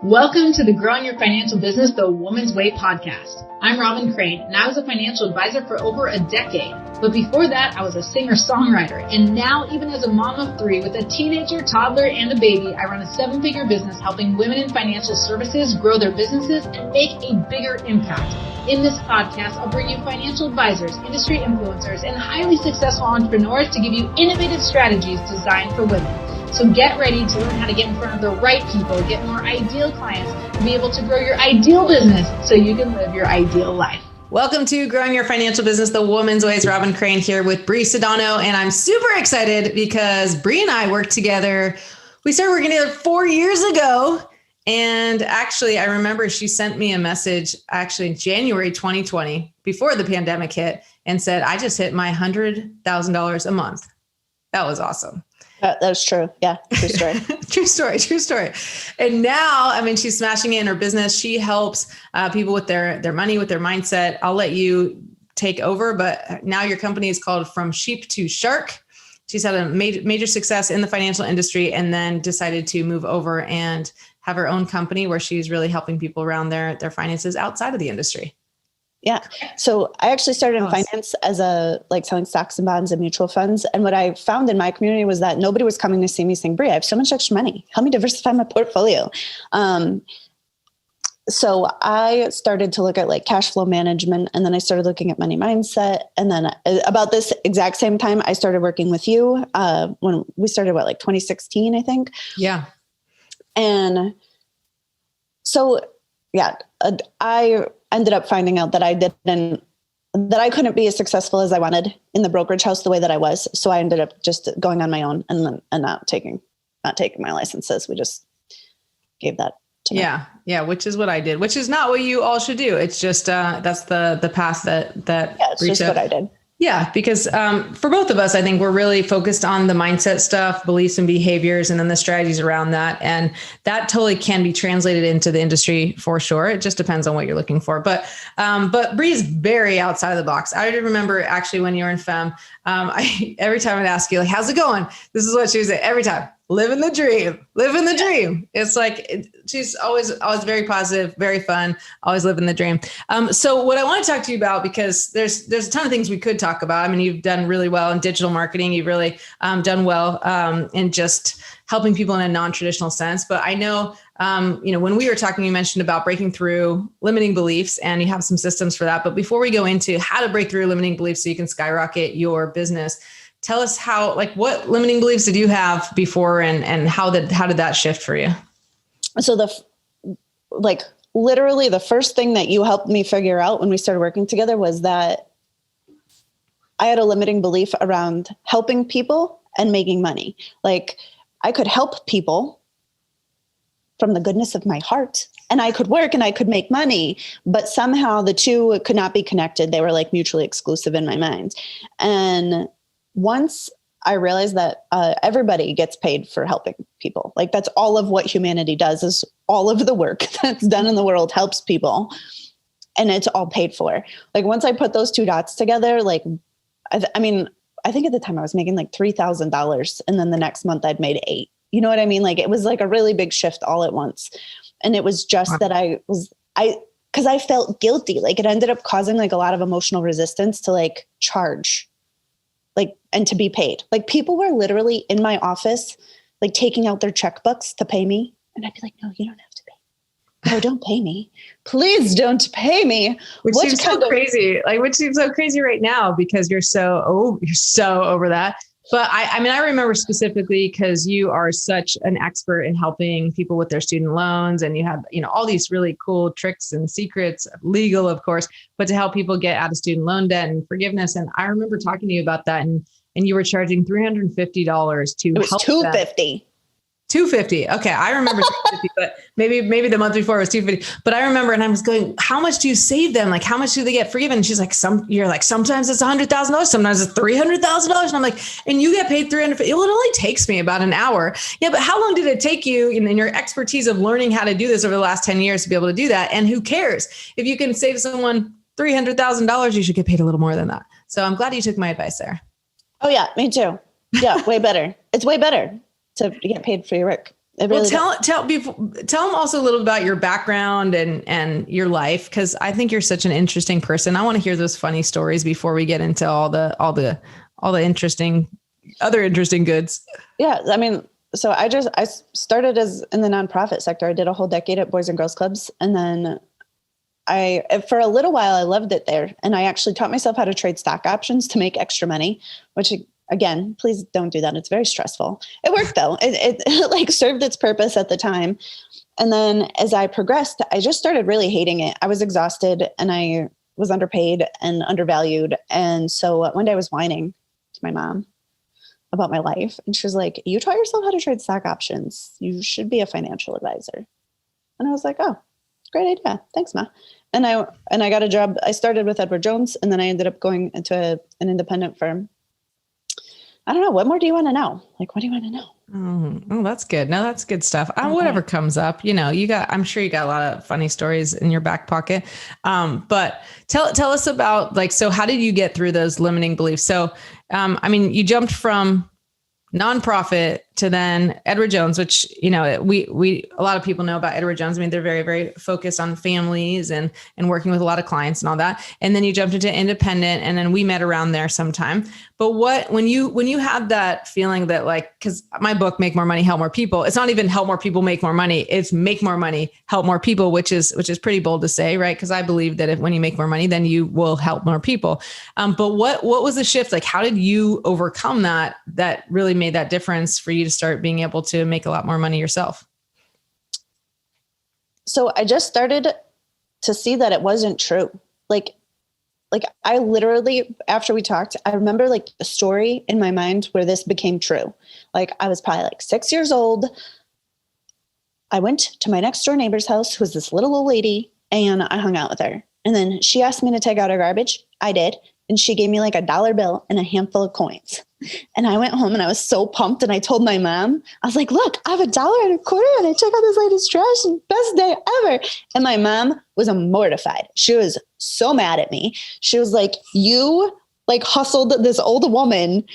Welcome to the Growing Your Financial Business the Woman's Way podcast. I'm Robin Crane, and I was a financial advisor for over a decade. But before that, I was a singer-songwriter. And now, even as a mom of three with a teenager, toddler, and a baby, I run a seven-figure business helping women in financial services grow their businesses and make a bigger impact. In this podcast, I'll bring you financial advisors, industry influencers, and highly successful entrepreneurs to give you innovative strategies designed for women. So get ready to learn how to get in front of the right people, get more ideal clients, and be able to grow your ideal business so you can live your ideal life. Welcome to Growing Your Financial Business the Woman's Way. Robin Crane here with Brie Sodano, and I'm super excited because Brie and I worked together. We started working together 4 years ago. And actually, I remember she sent me a message in January 2020, before the pandemic hit, and said, I just hit my $100,000 a month. That was awesome. That was true. Yeah. True story. True story. And now, she's smashing it in her business. She helps people with their money, with their mindset. I'll let you take over, but now your company is called From Sheep to Shark. She's had a major success in the financial industry and then decided to move over and have her own company where she's really helping people around their finances outside of the industry. Yeah. So I actually started in finance as selling stocks and bonds and mutual funds. And what I found in my community was that nobody was coming to see me saying, Brie, I have so much extra money. Help me diversify my portfolio. So I started to look at cash flow management, and then I started looking at money mindset. And then about this exact same time, I started working with you when we started, 2016, I think. Yeah. And so, I ended up finding out that I couldn't be as successful as I wanted in the brokerage house the way that I was. So I ended up just going on my own and not taking my licenses. We just gave that to me. Yeah. Which is what I did, which is not what you all should do. It's just, that's the path that it's just what I did. Yeah, because for both of us, I think we're really focused on the mindset stuff, beliefs and behaviors, and then the strategies around that. And that totally can be translated into the industry for sure. It just depends on what you're looking for. But Brie is very outside of the box. I remember actually when you were in FEM, every time I'd ask you, how's it going? This is what she would say every time. Living the dream. It's she's always very positive, very fun, always living the dream. So what I want to talk to you about, because there's a ton of things we could talk about. You've done really well in digital marketing. You've really done well in just helping people in a non-traditional sense. But I know, when we were talking, you mentioned about breaking through limiting beliefs, and you have some systems for that. But before we go into how to break through limiting beliefs so you can skyrocket your business, tell us what limiting beliefs did you have before and how did that shift for you? So literally the first thing that you helped me figure out when we started working together was that I had a limiting belief around helping people and making money. I could help people from the goodness of my heart, and I could work and I could make money, but somehow the two could not be connected. They were mutually exclusive in my mind. And once I realized that everybody gets paid for helping people, that's all of what humanity does, is all of the work that's done in the world helps people, and it's all paid for. Once I put those two dots together, I think at the time I was making $3,000, and then the next month I'd made $8,000. You know what I mean? It was a really big shift all at once. And it was just that because I felt guilty. It ended up causing a lot of emotional resistance to charge. And to be paid. People were literally in my office, taking out their checkbooks to pay me. And I'd be like, no, you don't have to pay. No, don't pay me. Please don't pay me. Which seems so crazy. Which seems so crazy right now because you're so over that. But I remember specifically because you are such an expert in helping people with their student loans, and you have, all these really cool tricks and secrets, legal, of course, but to help people get out of student loan debt and forgiveness. And I remember talking to you about that, and you were charging $350 to it was help $250. $250. Okay. I remember $250, but maybe the month before it was $250. But I remember, and I was going, how much do you save them? How much do they get forgiven? And she's like, sometimes it's $100,000, sometimes it's $300,000. And I'm like, and you get paid $350. It only takes me about an hour. Yeah. But how long did it take you in your expertise of learning how to do this over the last 10 years to be able to do that? And who cares if you can save someone $300,000, you should get paid a little more than that. So I'm glad you took my advice there. Oh yeah, me too. Yeah. Way better. It's way better to get paid for your work. really tell them also a little about your background and your life, because I think you're such an interesting person. I want to hear those funny stories before we get into all the other interesting goods. Yeah, I mean, so I started as in the nonprofit sector. I did a whole decade at Boys and Girls Clubs, and then for a little while, I loved it there, and I actually taught myself how to trade stock options to make extra money, which, again, please don't do that. It's very stressful. It worked though. It like served its purpose at the time. And then as I progressed, I just started really hating it. I was exhausted and I was underpaid and undervalued. And so one day I was whining to my mom about my life. And she was like, you taught yourself how to trade stock options. You should be a financial advisor. And I was like, oh, great idea. Thanks, Ma. And I got a job. I started with Edward Jones, and then I ended up going into an independent firm. I don't know. What more do you want to know? Like, what do you want to know? Oh, that's good. No, that's good stuff. Whatever comes up, I'm sure you got a lot of funny stories in your back pocket. But tell us about, like, so how did you get through those limiting beliefs? So, you jumped from nonprofit to then Edward Jones, which, we a lot of people know about Edward Jones. I mean, they're very, very focused on families and working with a lot of clients and all that. And then you jumped into independent, and then we met around there sometime. But when you had that feeling that, like, because my book, Make More Money, Help More People, it's not even help more people make more money. It's make more money, help more people, which is pretty bold to say, right? Because I believe that when you make more money, then you will help more people. But what was the shift? Like, how did you overcome that really made that difference for you to start being able to make a lot more money yourself? So I just started to see that it wasn't true. Like I literally, after we talked, I remember like a story in my mind where this became true. Like I was probably like 6 years old. I went to my next door neighbor's house, who was this little old lady, and I hung out with her. And then she asked me to take out her garbage. I did. And she gave me like $1 bill and a handful of coins. And I went home and I was so pumped. And I told my mom, I was like, look, I have $1.25 and I took out this lady's trash, and best day ever. And my mom was mortified. She was so mad at me. She was like, you like hustled this old woman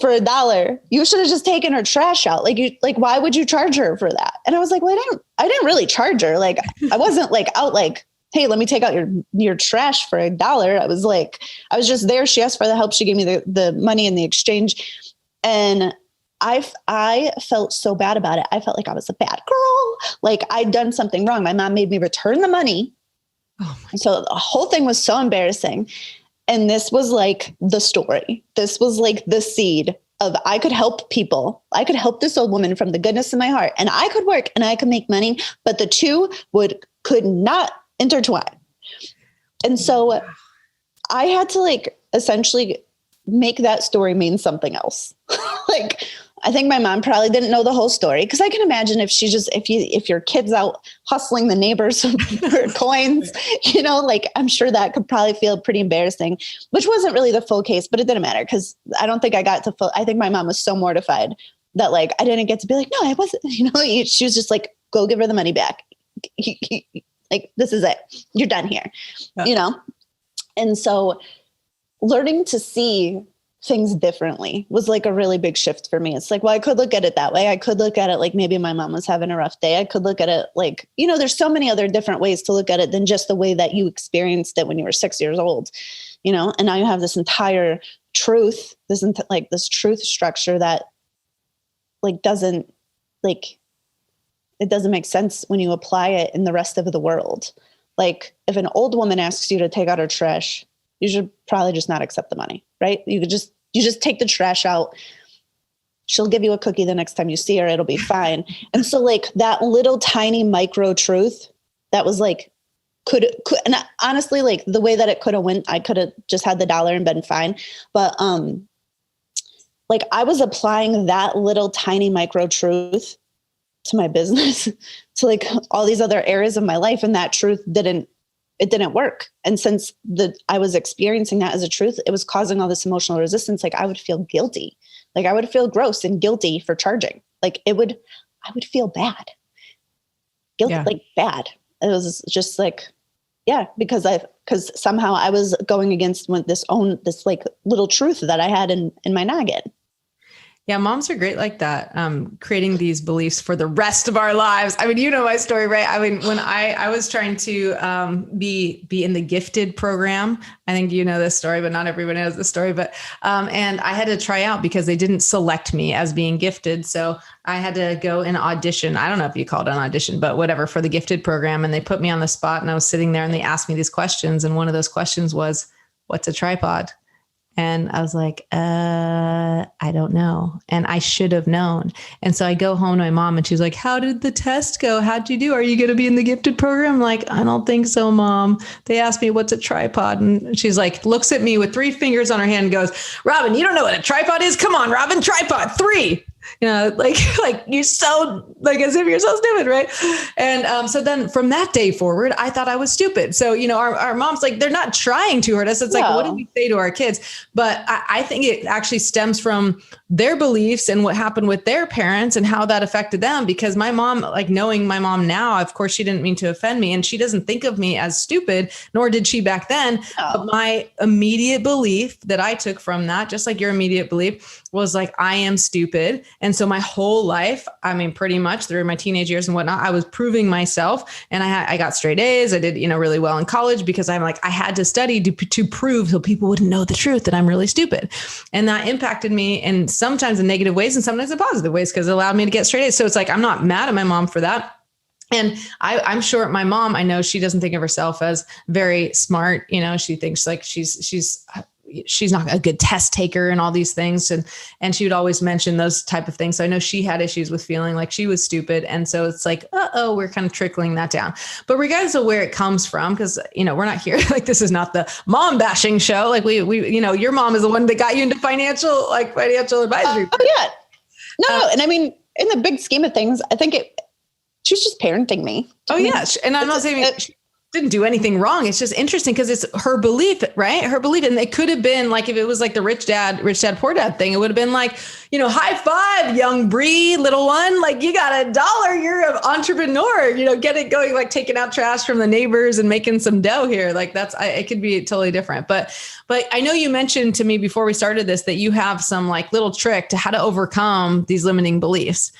for $1. You should have just taken her trash out. Like, why would you charge her for that? And I was like, well, I didn't really charge her. Like, I wasn't like out like, hey, let me take out your trash for $1. I was just there. She asked for the help. She gave me the money in the exchange. And I felt so bad about it. I felt like I was a bad girl. Like I'd done something wrong. My mom made me return the money. So the whole thing was so embarrassing. And this was like the story. This was like the seed of I could help people. I could help this old woman from the goodness of my heart, and I could work and I could make money, but the two could not intertwine. And so I had to like essentially make that story mean something else. Like, I think my mom probably didn't know the whole story, because I can imagine if your kid's out hustling the neighbors for coins, like I'm sure that could probably feel pretty embarrassing, which wasn't really the full case, but it didn't matter because I don't think I got to full. I think my mom was so mortified that like I didn't get to be like, no, I wasn't, she was just like, go give her the money back. Like, this is it. You're done here, And so learning to see things differently was like a really big shift for me. It's like, well, I could look at it that way. I could look at it like maybe my mom was having a rough day. I could look at it like, there's so many other different ways to look at it than just the way that you experienced it when you were 6 years old, and now you have this entire truth, this truth structure that like doesn't like, it doesn't make sense when you apply it in the rest of the world. Like if an old woman asks you to take out her trash, you should probably just not accept the money, right? You just take the trash out. She'll give you a cookie the next time you see her. It'll be fine. And so like that little tiny micro truth that was like, could, and honestly, like the way that it could have went, I could have just had the $1 and been fine. But, like I was applying that little tiny micro truth to my business, to like all these other areas of my life. And that truth didn't work. And since I was experiencing that as a truth, it was causing all this emotional resistance. Like I would feel guilty. Like I would feel gross and guilty for charging. Like I would feel bad. Guilty, like bad. It was just like, because somehow I was going against this like little truth that I had in my noggin. Yeah, moms are great like that, creating these beliefs for the rest of our lives. I mean, you know my story, right? I mean, when I was trying to be in the gifted program, I think you know this story, but not everyone knows the story. But and I had to try out because they didn't select me as being gifted, so I had to go and audition. I don't know if you call it an audition, but whatever, for the gifted program. And they put me on the spot, and I was sitting there, and they asked me these questions, and one of those questions was, "What's a tripod?" And I was like, I don't know. And I should have known. And so I go home to my mom, and she's like, how did the test go? How'd you do? Are you going to be in the gifted program? I'm like, I don't think so, Mom. They asked me, what's a tripod? And she's like, looks at me with 3 fingers on her hand and goes, Robin, you don't know what a tripod is? Come on, Robin, tripod 3. You know, like you're so, like, as if you're so stupid, right? And so then from that day forward, I thought I was stupid. So, you know, our mom's like, they're not trying to hurt us. It's like, what do we say to our kids? But I think it actually stems from their beliefs and what happened with their parents and how that affected them. Because my mom, like, knowing my mom now, of course, she didn't mean to offend me, and she doesn't think of me as stupid, nor did she back then. But my immediate belief that I took from that, just like your immediate belief, was like, I am stupid. And so my whole life, I mean, pretty much through my teenage years and whatnot, I was proving myself, and I got straight A's. I did, you know, really well in college because I'm like, I had to study to prove so people wouldn't know the truth that I'm really stupid. And that impacted me in sometimes in negative ways and sometimes in positive ways, because it allowed me to get straight A's. So it's like, I'm not mad at my mom for that. And I'm sure my mom, I know she doesn't think of herself as very smart. You know, she thinks like she's not a good test taker and all these things. And she would always mention those type of things. So I know she had issues with feeling like she was stupid. And so it's like, we're kind of trickling that down. But regardless of where it comes from, because, you know, we're not here, like, this is not the mom bashing show. Like we, you know, your mom is the one that got you into financial advisory. Yeah. No. And I mean, in the big scheme of things, I think she was just parenting me. Oh yeah. And I'm not saying she didn't do anything wrong. It's just interesting because it's her belief, right? Her belief. And it could have been like, if it was like the rich dad, poor dad thing, it would have been like, you know, high five, young Brie, little one, like, you got $1. You're an entrepreneur, you know, get it going, like taking out trash from the neighbors and making some dough here. Like it could be totally different. But I know you mentioned to me before we started this, that you have some like little trick to how to overcome these limiting beliefs.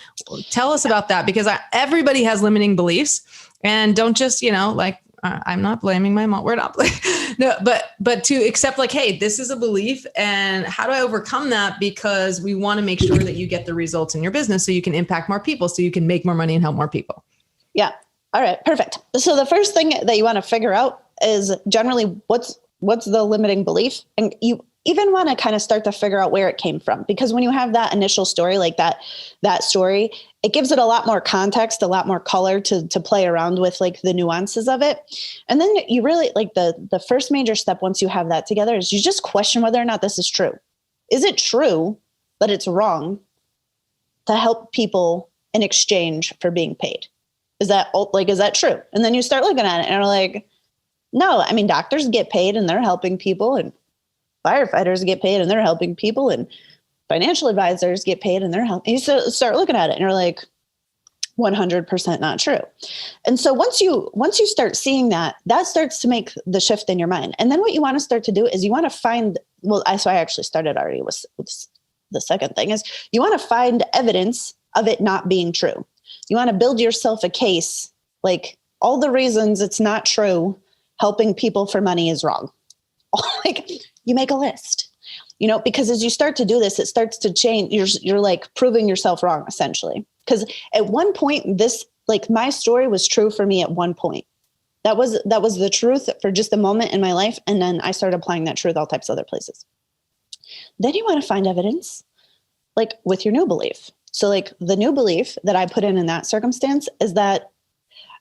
Tell us about that, because everybody has limiting beliefs, and don't just, you know, like, I'm not blaming my mom. We're not blaming. No, but to accept like, hey, this is a belief, and how do I overcome that? Because we want to make sure that you get the results in your business so you can impact more people, so you can make more money and help more people. Yeah. All right. Perfect. So the first thing that you want to figure out is generally what's the limiting belief, and you even want to kind of start to figure out where it came from, because when you have that initial story, like that story, it gives it a lot more context, a lot more color to play around with, like the nuances of it. And then you really, like, the first major step once you have that together is you just question whether or not this is true. Is it true that it's wrong to help people in exchange for being paid? Is that true? And then you start looking at it and you're like, no, I mean, doctors get paid and they're helping people, and firefighters get paid and they're helping people, and financial advisors get paid and they're helping. You start looking at it and you're like, 100% not true. And so once you start seeing that starts to make the shift in your mind. And then what you want to start to do is you want to find, so I actually started already with the second thing is you want to find evidence of it not being true. You want to build yourself a case, like all the reasons it's not true, helping people for money is wrong. Like, you make a list, you know, because as you start to do this, it starts to change. You're like proving yourself wrong, essentially. Because at one point, this, like, my story was true for me at one point. That was the truth for just a moment in my life. And then I started applying that truth all types of other places. Then you want to find evidence, like, with your new belief. So, like, the new belief that I put in that circumstance is that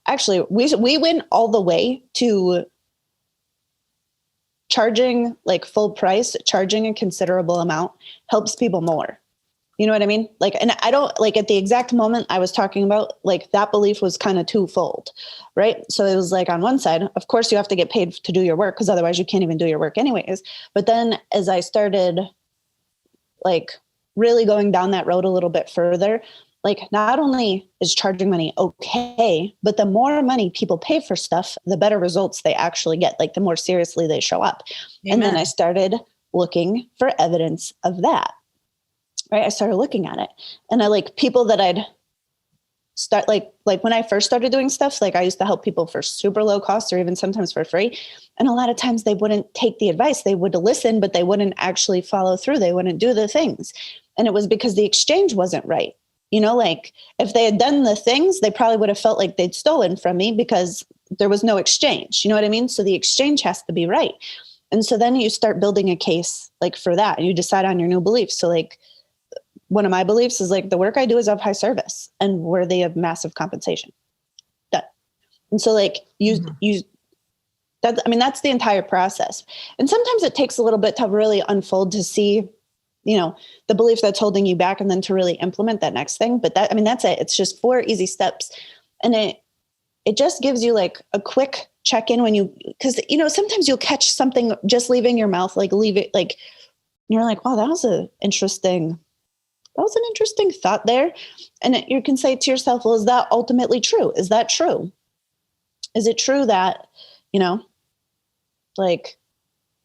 actually we went all the way to charging, like, full price, charging a considerable amount helps people more. You know what I mean? Like, and I don't, like, at the exact moment I was talking about, like, that belief was kind of twofold, right? So it was like, on one side, of course you have to get paid to do your work, because otherwise you can't even do your work anyways. But then as I started, like, really going down that road a little bit further, like, not only is charging money okay, but the more money people pay for stuff, the better results they actually get. Like, the more seriously they show up. Amen. And then I started looking for evidence of that. right? I started looking at it, and I like people that I'd start like when I first started doing stuff, like I used to help people for super low cost or even sometimes for free. And a lot of times they wouldn't take the advice. They would listen, but they wouldn't actually follow through. They wouldn't do the things. And it was because the exchange wasn't right. You know, like if they had done the things, they probably would have felt like they'd stolen from me because there was no exchange. You know what I mean? So the exchange has to be right. And so then you start building a case like for that, and you decide on your new beliefs. So like one of my beliefs is like the work I do is of high service and worthy of massive compensation. Done. And so like that's the entire process. And sometimes it takes a little bit to really unfold to see, you know, the belief that's holding you back and then to really implement that next thing. But that's it. It's just 4 easy steps. And it just gives you like a quick check-in because, you know, sometimes you'll catch something just leaving your mouth, like leave it, like, you're like, wow, that was an interesting thought there. And you can say to yourself, well, is that ultimately true? Is that true? Is it true that, you know, like,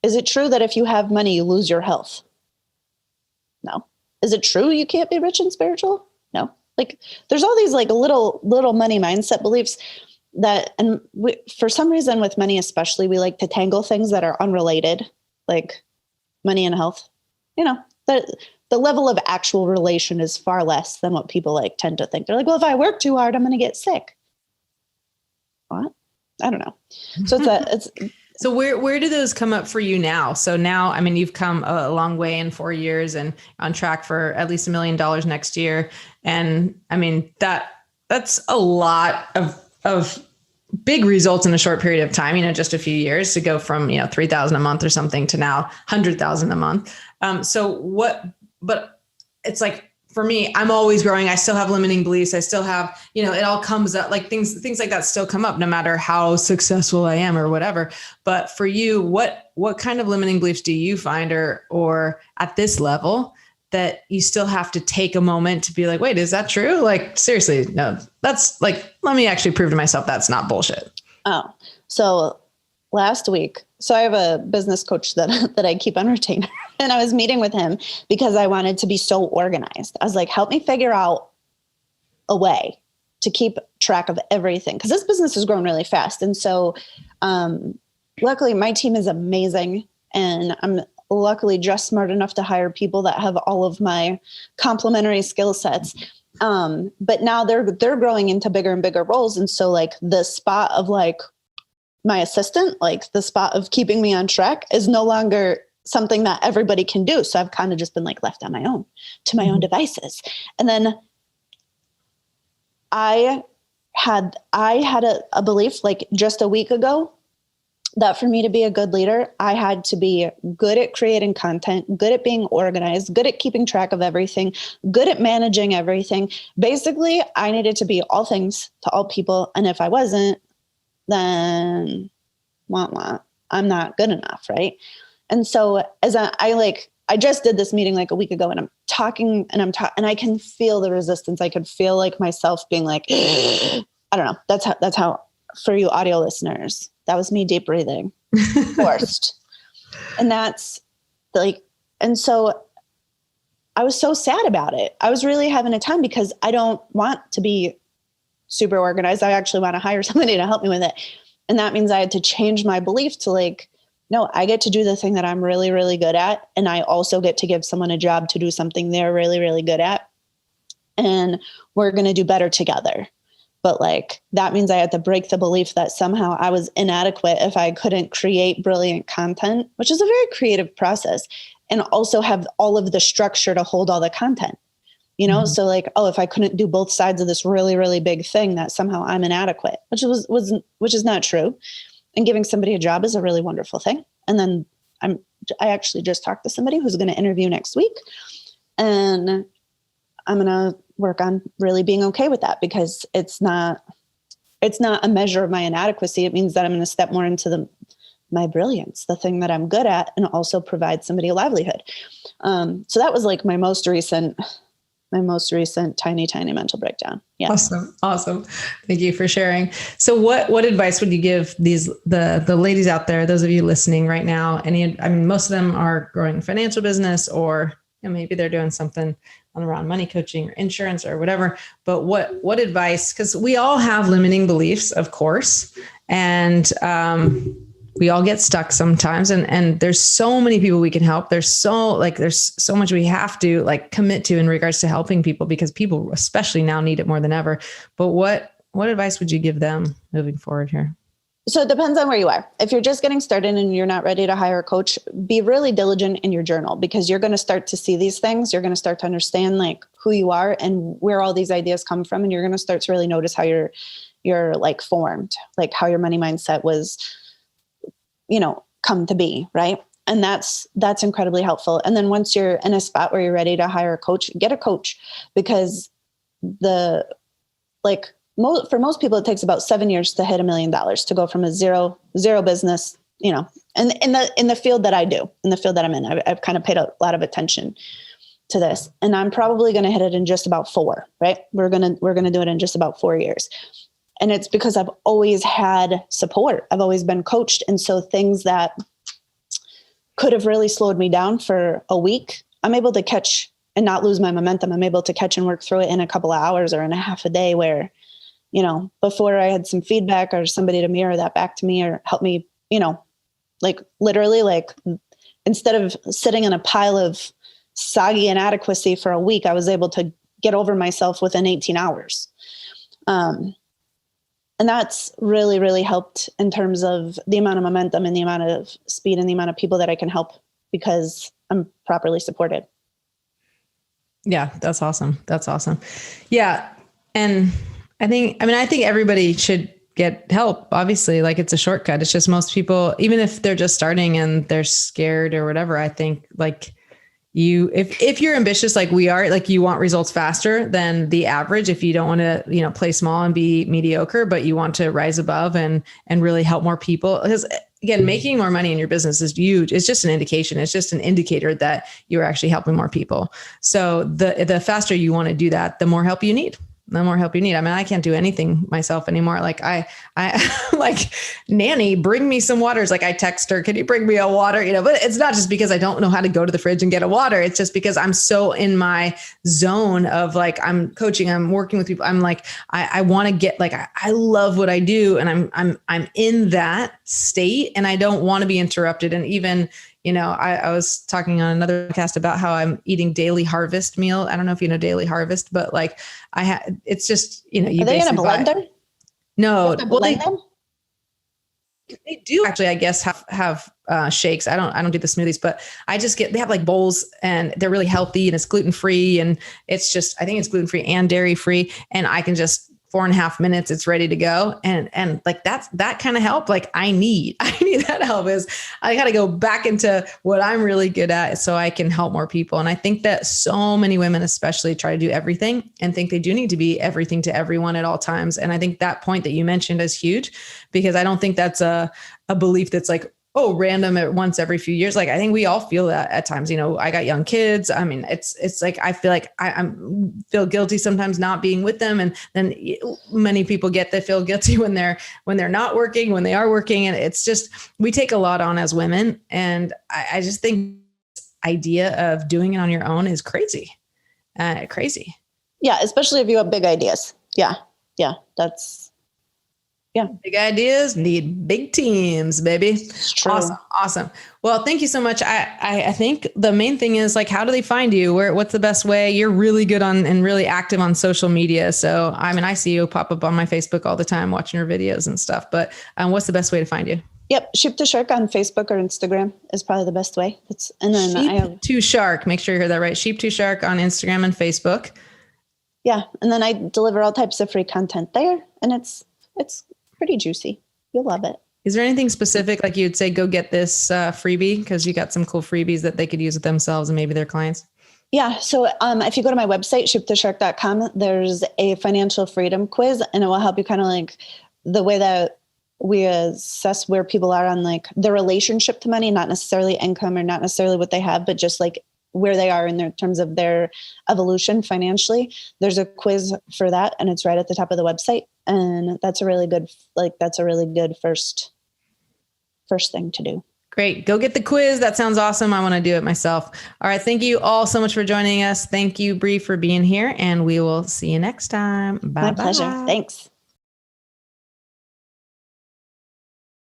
is it true that if you have money, you lose your health? No. Is it true you can't be rich and spiritual? No. Like there's all these like little money mindset beliefs that, and for some reason with money, especially, we like to tangle things that are unrelated, like money and health. You know, the level of actual relation is far less than what people like tend to think. They're like, well, if I work too hard, I'm going to get sick. What? I don't know. So So where do those come up for you now? So now, I mean, you've come a long way in 4 years and on track for at least $1 million next year. And I mean, that's a lot of big results in a short period of time, you know, just a few years to go from, you know, 3,000 a month or something to now 100,000 a month. But it's like, for me, I'm always growing. I still have limiting beliefs. I still have, you know, it all comes up, like things like that still come up no matter how successful I am or whatever. But for you, what kind of limiting beliefs do you find or at this level that you still have to take a moment to be like, wait, is that true? Like, seriously, no, that's like, let me actually prove to myself that's not bullshit. Oh, so last week, so I have a business coach that I keep on retainer, and I was meeting with him because I wanted to be so organized. I was like, help me figure out a way to keep track of everything, because this business has grown really fast. And so luckily my team is amazing, and I'm luckily just smart enough to hire people that have all of my complementary skill sets. But now they're growing into bigger and bigger roles. And so like the spot of like my assistant, like the spot of keeping me on track, is no longer something that everybody can do. So I've kind of just been like left on my own to my own devices. And then I had a belief like just a week ago that for me to be a good leader, I had to be good at creating content, good at being organized, good at keeping track of everything, good at managing everything. Basically, I needed to be all things to all people. And if I wasn't, then I'm not good enough. Right. And so as I just did this meeting like a week ago, and I'm talking and I can feel the resistance. I could feel like myself being like, I don't know. That's how for you audio listeners, that was me deep breathing, forced. And that's like, and so I was so sad about it. I was really having a time because I don't want to be super organized. I actually want to hire somebody to help me with it. And that means I had to change my belief to like, no, I get to do the thing that I'm really, really good at. And I also get to give someone a job to do something they're really, really good at. And we're going to do better together. But like, that means I had to break the belief that somehow I was inadequate if I couldn't create brilliant content, which is a very creative process, and also have all of the structure to hold all the content, you know? Mm-hmm. So like, oh, if I couldn't do both sides of this really, really big thing, that somehow I'm inadequate, which is not true. And giving somebody a job is a really wonderful thing. And then I actually just talked to somebody who's going to interview next week, and I'm going to work on really being okay with that, because it's not a measure of my inadequacy. It means that I'm going to step more into my brilliance, the thing that I'm good at, and also provide somebody a livelihood. So that was like my most recent tiny mental breakdown. Yeah. Awesome. Thank you for sharing. So what advice would you give the ladies out there, those of you listening right now? Most of them are growing financial business or maybe they're doing something around money coaching or insurance or whatever, but what advice, because we all have limiting beliefs, of course. And, we all get stuck sometimes, and there's so many people we can help. There's so much we have to like commit to in regards to helping people, because people especially now need it more than ever. But what advice would you give them moving forward here? So it depends on where you are. If you're just getting started and you're not ready to hire a coach, be really diligent in your journal, because you're going to start to see these things. You're going to start to understand like who you are and where all these ideas come from. And you're going to start to really notice how you're like formed, like how your money mindset was, come to be. Right. And that's incredibly helpful. And then once you're in a spot where you're ready to hire a coach, get a coach, because for most people, it takes about 7 years to hit $1 million, to go from a zero business, and in the field that I do, in the field that I'm in, I've kind of paid a lot of attention to this, and I'm probably going to hit it in just about 4, right? We're going to do it in just about 4 years. And it's because I've always had support. I've always been coached. And so things that could have really slowed me down for a week, I'm able to catch and not lose my momentum. I'm able to catch and work through it in a couple of hours or in a half a day, where, before I had some feedback or somebody to mirror that back to me or help me, literally, instead of sitting in a pile of soggy inadequacy for a week, I was able to get over myself within 18 hours. And that's really, really helped in terms of the amount of momentum and the amount of speed and the amount of people that I can help, because I'm properly supported. Yeah, that's awesome. That's awesome. Yeah. And I think everybody should get help. Obviously, like it's a shortcut. It's just most people, even if they're just starting and they're scared or whatever, I think like if you're ambitious, like we are, like you want results faster than the average, if you don't want to, play small and be mediocre, but you want to rise above and really help more people. Because again, making more money in your business is huge. It's just an indication. It's just an indicator that you're actually helping more people. So the faster you want to do that, the more help you need. I mean, I can't do anything myself anymore. Like I like, nanny, bring me some water. It's like I text her, can you bring me a water? But it's not just because I don't know how to go to the fridge and get a water. It's just because I'm so in my zone of like, I'm coaching, I'm working with people. I'm like, I want to get like, I love what I do. And I'm in that state and I don't want to be interrupted. And even, I was talking on another podcast about how I'm eating Daily Harvest meal. I don't know if you know Daily Harvest, but like it's just, you Are they in a blender? No, well, they do actually, I guess, have shakes. I don't do the smoothies, but they have like bowls and they're really healthy and it's gluten-free. And it's just, I think it's gluten-free and dairy-free. And I can just 4.5 minutes, it's ready to go. And like that kind of help. Like I need that help. Is I got to go back into what I'm really good at so I can help more people. And I think that so many women especially try to do everything and think they do need to be everything to everyone at all times. And I think that point that you mentioned is huge, because I don't think that's a belief that's like, random at once every few years. Like, I think we all feel that at times, I got young kids. I mean, it's like, I feel like I feel guilty sometimes not being with them. And then many people feel guilty when they're not working, when they are working. And it's just, we take a lot on as women. And I just think this idea of doing it on your own is crazy. Crazy. Yeah. Especially if you have big ideas. Yeah. Yeah. Big ideas need big teams, baby. It's true. Awesome. Well, thank you so much. I think the main thing is like, how do they find you? What's the best way? You're really good on and really active on social media. So, I mean, I see you pop up on my Facebook all the time, watching your videos and stuff, but what's the best way to find you? Yep. Sheep to Shark on Facebook or Instagram is probably the best way. And then Sheep to Shark. Make sure you hear that right. Sheep to Shark on Instagram and Facebook. Yeah. And then I deliver all types of free content there, and it's pretty juicy. You'll love it. Is there anything specific, like you'd say, go get this freebie? Because you got some cool freebies that they could use with themselves and maybe their clients. Yeah. So if you go to my website, sheeptoshark.com, there's a financial freedom quiz, and it will help you kind of like the way that we assess where people are on like their relationship to money, not necessarily income or not necessarily what they have, but just like where they are in their terms of their evolution financially. There's a quiz for that, and it's right at the top of the website. And that's a really good first thing to do. Great. Go get the quiz. That sounds awesome. I want to do it myself. All right. Thank you all so much for joining us. Thank you, Brie, for being here, and we will see you next time. Bye. My pleasure. Thanks.